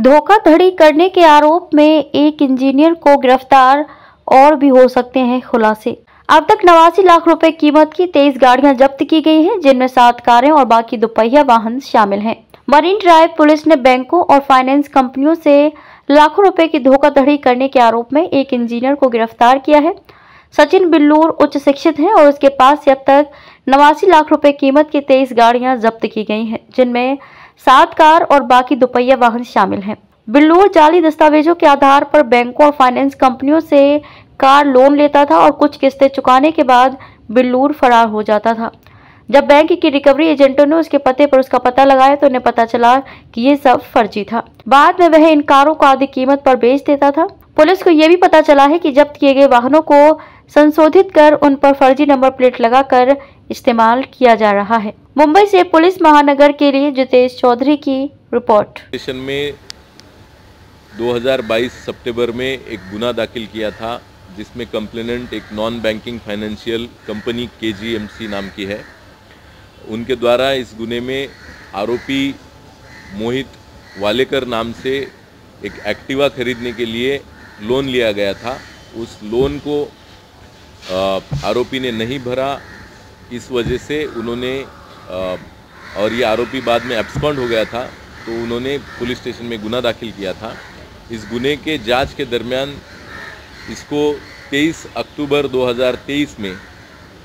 धोखाधड़ी करने के आरोप में एक इंजीनियर को गिरफ्तार, और भी हो सकते हैं खुलासे। अब तक 89 लाख रुपए कीमत की 23 गाड़ियां जब्त की गई हैं, जिनमें 7 कारें और बाकी दुपहिया वाहन शामिल हैं। मरीन ड्राइव पुलिस ने बैंकों और फाइनेंस कंपनियों से लाखों रुपए की धोखाधड़ी करने के आरोप में एक इंजीनियर को गिरफ्तार किया है। सचिन बिल्लूर उच्च शिक्षित हैं और उसके पास से अब तक 89 लाख रुपए कीमत की 23 गाड़ियां जब्त की गई हैं, जिनमें 7 कार और बाकी दुपहिया वाहन शामिल हैं। बिल्लूर जाली दस्तावेजों के आधार पर बैंकों और फाइनेंस कंपनियों से कार लोन लेता था और कुछ किस्तें चुकाने के बाद बिल्लूर फरार हो जाता था। जब बैंक की रिकवरी एजेंटों ने उसके पते पर उसका पता लगाया तो उन्हें पता चला कि ये सब फर्जी था। बाद में वह इन कारों को आधी कीमत पर बेच देता था। पुलिस को यह भी पता चला है कि जब्त किए गए वाहनों को संशोधित कर उन पर फर्जी नंबर प्लेट लगाकर इस्तेमाल किया जा रहा है। मुंबई से पुलिस महानगर के लिए जितेश चौधरी की रिपोर्ट। स्टेशन में 2022 सितंबर में एक गुना दाखिल किया था, जिसमें कंप्लेनेंट एक non banking financial company KGMC नाम की है। उनके द्वारा इस गुने में आरोपी मोहित वालेकर नाम से एक एक्टिवा खरीदने के लिए लोन लिया गया था। उस लोन को आरोपी ने नहीं भरा, इस वजह से उन्होंने और ये आरोपी बाद में एब्सकॉन्ड हो गया था, तो उन्होंने पुलिस स्टेशन में गुना दाखिल किया था। इस गुने के जांच के दरमियान इसको 23 अक्टूबर 2023 में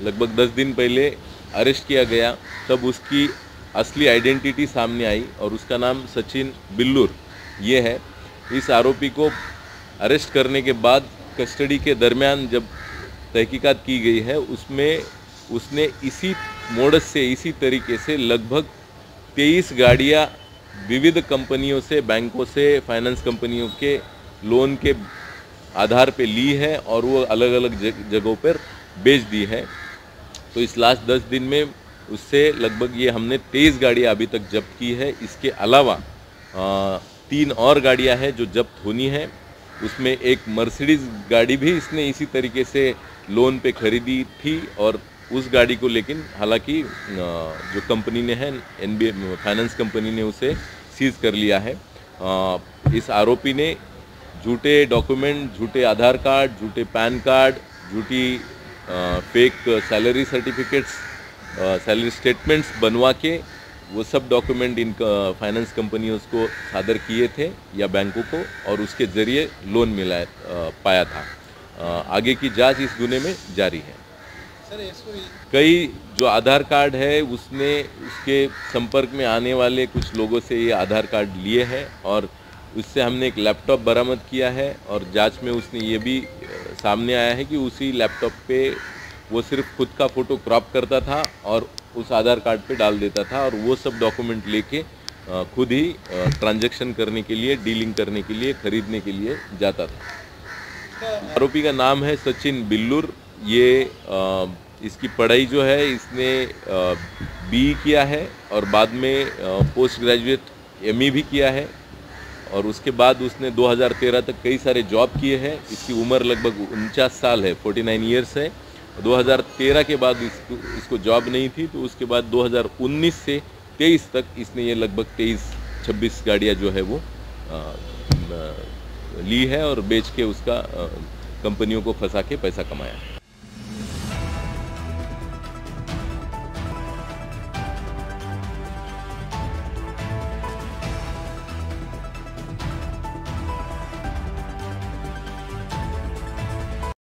लगभग 10 दिन पहले अरेस्ट किया गया। तब उसकी असली आइडेंटिटी सामने आई और उसका नाम सचिन बिल्लूर ये है। इस आरोपी को अरेस्ट करने के बाद कस्टडी के दरमियान जब तहकीकात की गई है, उसमें उसने इसी मोडस से, इसी तरीके से लगभग 23 गाड़ियाँ विविध कंपनियों से, बैंकों से, फाइनेंस कंपनियों के लोन के आधार पे ली है और वो अलग अलग जगहों पर बेच दी है। तो इस लास्ट 10 दिन में उससे लगभग ये हमने 23 गाड़ियाँ अभी तक जब्त की है। इसके अलावा 3 और गाड़ियाँ हैं जो जब्त होनी है। उसमें एक मर्सिडीज़ गाड़ी भी इसने इसी तरीके से लोन पे खरीदी थी और उस गाड़ी को लेकिन हालांकि जो कंपनी ने है, NBA फाइनेंस कंपनी ने उसे सीज कर लिया है। इस आरोपी ने झूठे डॉक्यूमेंट, झूठे आधार कार्ड, झूठे पैन कार्ड, झूठी fake salary certificates, salary statements बनवा के वो सब डॉक्यूमेंट इन फाइनेंस कंपनियों को सादर किए थे या बैंकों को, और उसके ज़रिए लोन पाया था। आगे की जांच इस गुने में जारी है। कई जो आधार कार्ड है उसने उसके संपर्क में आने वाले कुछ लोगों से ये आधार कार्ड लिए हैं और उससे हमने एक लैपटॉप बरामद किया है और जांच में उसने ये भी सामने आया है कि उसी लैपटॉप पे वो सिर्फ खुद का फ़ोटो क्रॉप करता था और उस आधार कार्ड पे डाल देता था और वो सब डॉक्यूमेंट लेके खुद ही ट्रांजैक्शन करने के लिए, डीलिंग करने के लिए, खरीदने के लिए जाता था। आरोपी का नाम है सचिन बिल्लूर। ये इसकी पढ़ाई जो है इसने BE किया है और बाद में पोस्ट ग्रेजुएट ME भी किया है और उसके बाद उसने 2013 तक कई सारे जॉब किए हैं। इसकी उम्र लगभग 49 साल है, 49 ईयर्स है। 2013 के बाद इसको जॉब नहीं थी, तो उसके बाद 2019 से 23 तक इसने ये लगभग 23-26 गाड़ियाँ जो है वो ली है और बेच के उसका कंपनियों को फंसा के पैसा कमाया है।